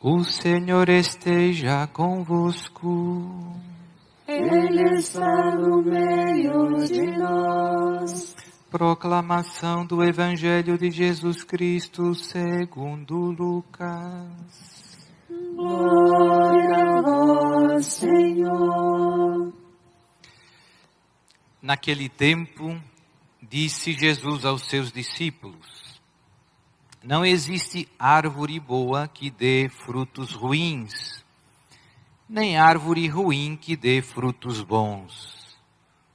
O Senhor esteja convosco. Ele está no meio de nós. Proclamação do Evangelho de Jesus Cristo segundo Lucas. Glória a vós, Senhor. Naquele tempo, disse Jesus aos seus discípulos: Não existe árvore boa que dê frutos ruins, nem árvore ruim que dê frutos bons.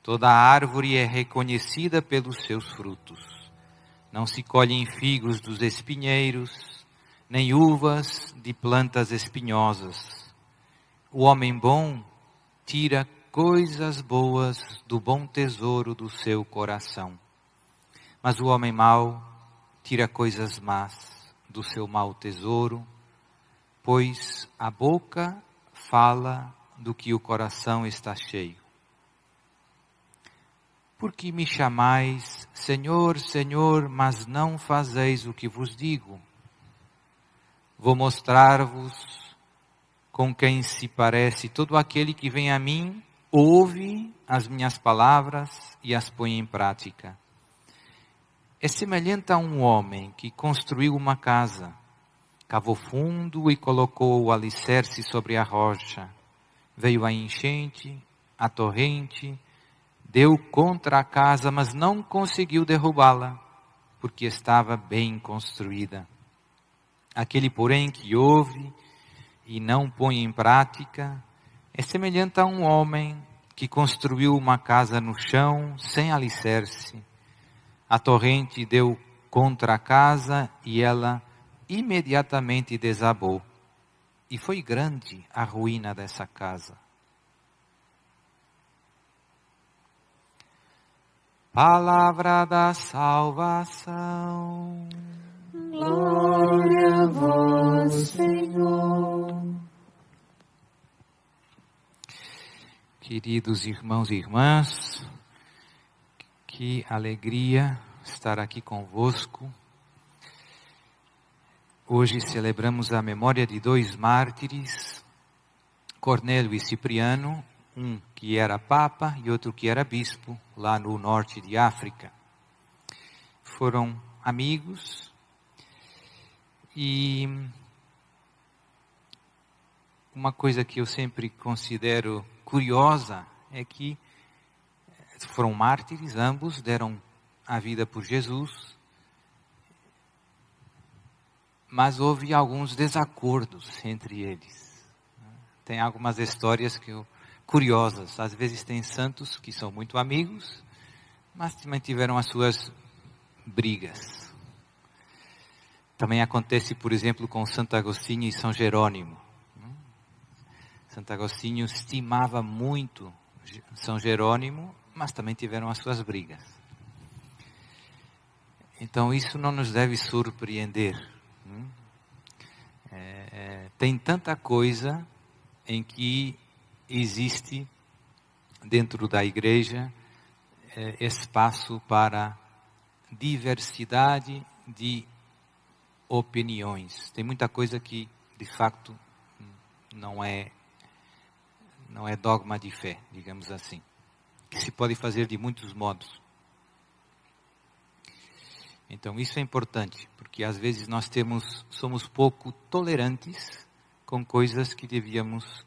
Toda árvore é reconhecida pelos seus frutos. Não se colhem figos dos espinheiros, nem uvas de plantas espinhosas. O homem bom tira coisas boas do bom tesouro do seu coração. Mas o homem mau tira coisas más do seu mau tesouro, pois a boca fala do que o coração está cheio. Por que me chamais, Senhor, Senhor, mas não fazeis o que vos digo? Vou mostrar-vos com quem se parece todo aquele que vem a mim, ouve as minhas palavras e as põe em prática. É semelhante a um homem que construiu uma casa, cavou fundo e colocou o alicerce sobre a rocha. Veio a enchente, a torrente, deu contra a casa, mas não conseguiu derrubá-la, porque estava bem construída. Aquele, porém, que ouve e não põe em prática, é semelhante a um homem que construiu uma casa no chão, sem alicerce. A torrente deu contra a casa e ela imediatamente desabou. E foi grande a ruína dessa casa. Palavra da salvação. Glória a vós, Senhor. Queridos irmãos e irmãs, que alegria estar aqui convosco. Hoje celebramos a memória de dois mártires, Cornélio e Cipriano, um que era papa e outro que era bispo, lá no norte de África. Foram amigos e uma coisa que eu sempre considero curiosa é que foram mártires, ambos deram a vida por Jesus, mas houve alguns desacordos entre eles. Tem algumas histórias curiosas. Às vezes tem santos que são muito amigos, mas também tiveram as suas brigas. Também acontece, por exemplo, com Santo Agostinho e São Jerônimo. Santo Agostinho estimava muito São Jerônimo, mas também tiveram as suas brigas. Então isso não nos deve surpreender. Tem tanta coisa em que existe dentro da igreja espaço para diversidade de opiniões. Tem muita coisa que de facto não é dogma de fé, digamos assim, que se pode fazer de muitos modos. Então isso é importante, porque às vezes nós somos pouco tolerantes com coisas que devíamos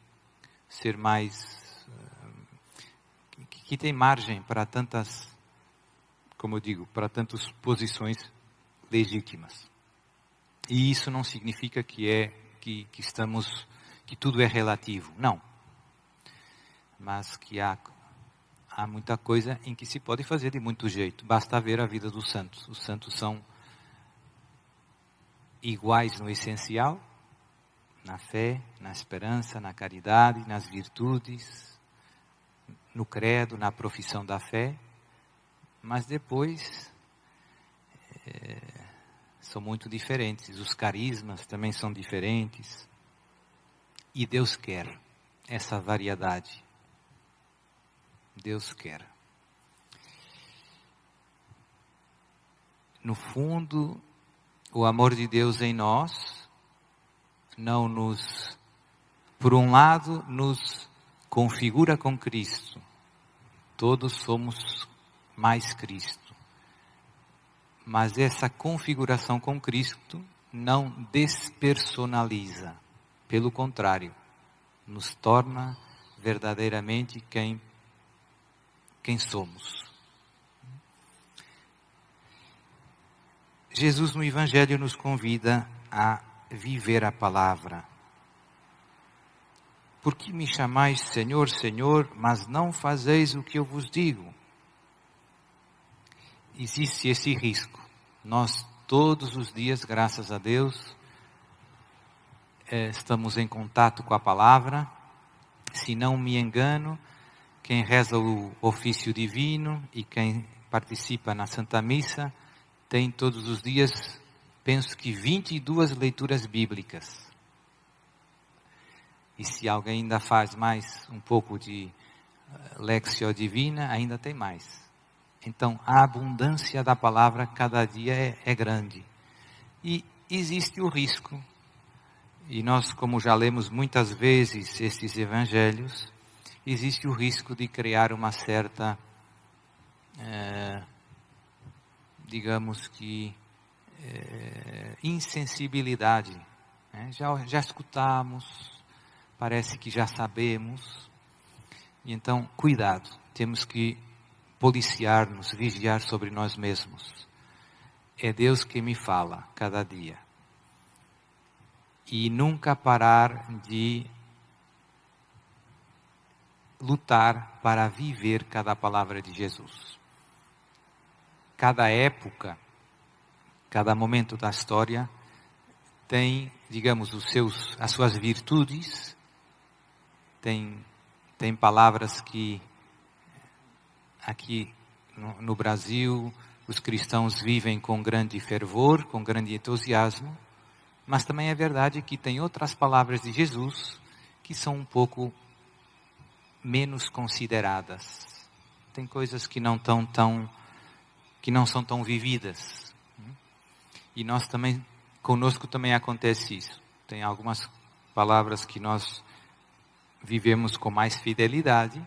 ser mais, que tem margem para tantas, como eu digo, para tantas posições legítimas. E isso não significa que tudo é relativo, não. Mas que há muita coisa em que se pode fazer de muito jeito. Basta ver a vida dos santos. Os santos são iguais no essencial, na fé, na esperança, na caridade, nas virtudes, no credo, na profissão da fé. Mas depois são muito diferentes. Os carismas também são diferentes. E Deus quer essa variedade. Deus quer. No fundo, o amor de Deus em nós por um lado, nos configura com Cristo. Todos somos mais Cristo. Mas essa configuração com Cristo não despersonaliza. Pelo contrário, nos torna verdadeiramente quem somos. Jesus no Evangelho nos convida a viver a palavra. Por que me chamais Senhor, Senhor, mas não fazeis o que eu vos digo? Existe esse risco. Nós todos os dias, graças a Deus, estamos em contato com a palavra. Se não me engano, quem reza o ofício divino e quem participa na Santa Missa tem todos os dias, penso que 22 leituras bíblicas. E se alguém ainda faz mais um pouco de Lectio Divina, ainda tem mais. Então, a abundância da palavra cada dia é grande. E existe o risco. E nós, como já lemos muitas vezes esses evangelhos, existe o risco de criar uma certa, digamos que, insensibilidade. Já escutamos, parece que já sabemos. E então, cuidado, temos que policiar-nos, vigiar sobre nós mesmos. É Deus que me fala cada dia. E nunca parar de lutar para viver cada palavra de Jesus. Cada época, cada momento da história tem, digamos, as suas virtudes. Tem palavras que aqui no Brasil os cristãos vivem com grande fervor, com grande entusiasmo, mas também é verdade que tem outras palavras de Jesus que são um pouco menos consideradas. Tem coisas que não são tão vividas. E nós também, conosco também acontece isso. Tem algumas palavras que nós vivemos com mais fidelidade,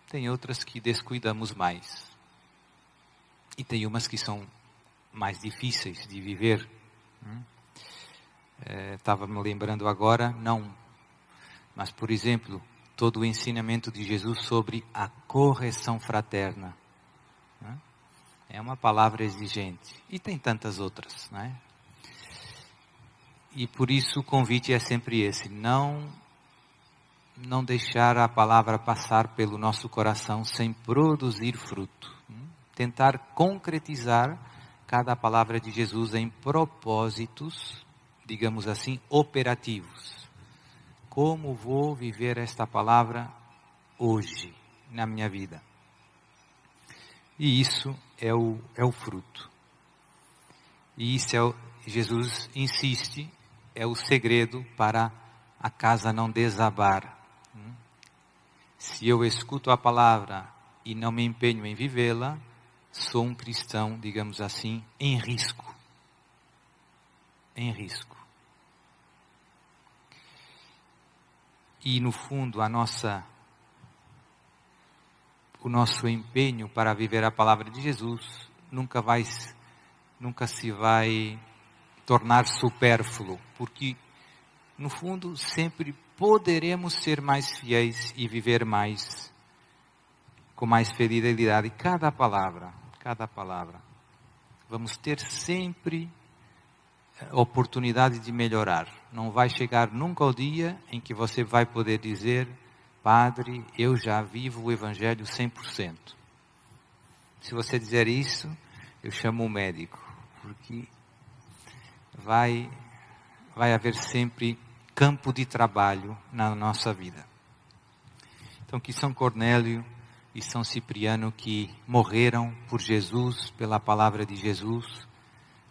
tem outras que descuidamos mais. E tem umas que são mais difíceis de viver. Estava me lembrando agora, mas por exemplo, todo o ensinamento de Jesus sobre a correção fraterna. É uma palavra exigente. E tem tantas outras, não é? E por isso o convite é sempre esse, não deixar a palavra passar pelo nosso coração sem produzir fruto. Tentar concretizar cada palavra de Jesus em propósitos, digamos assim, operativos. Como vou viver esta palavra hoje, na minha vida? E isso é o fruto. E isso Jesus insiste, é o segredo para a casa não desabar. Se eu escuto a palavra e não me empenho em vivê-la, sou um cristão, digamos assim, em risco. Em risco. E no fundo, o nosso empenho para viver a palavra de Jesus nunca se vai tornar supérfluo, porque no fundo sempre poderemos ser mais fiéis e viver mais, com mais fidelidade, cada palavra. Vamos ter sempre a oportunidade de melhorar. Não vai chegar nunca o dia em que você vai poder dizer: Padre, eu já vivo o Evangelho 100%. Se você dizer isso, eu chamo o médico, porque vai haver sempre campo de trabalho na nossa vida. Então, que São Cornélio e São Cipriano, que morreram por Jesus, pela palavra de Jesus,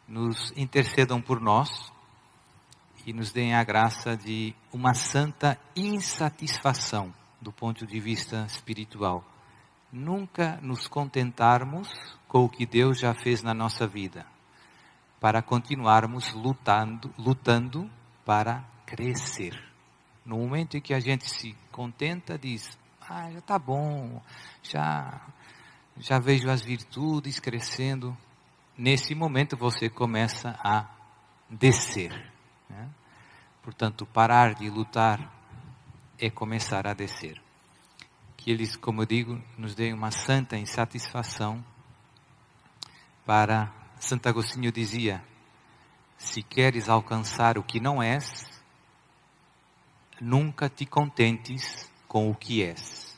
nos intercedam por nós e nos deem a graça de uma santa insatisfação do ponto de vista espiritual. Nunca nos contentarmos com o que Deus já fez na nossa vida, para continuarmos lutando para crescer. No momento em que a gente se contenta, diz, já está bom, já vejo as virtudes crescendo. Nesse momento você começa a descer, né? Portanto, parar de lutar é começar a descer. Que eles, como eu digo, nos deem uma santa insatisfação para... Santo Agostinho dizia, se queres alcançar o que não és, nunca te contentes com o que és.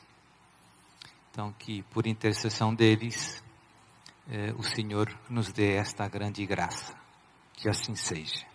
Então, que por intercessão deles, o Senhor nos dê esta grande graça. Que assim seja.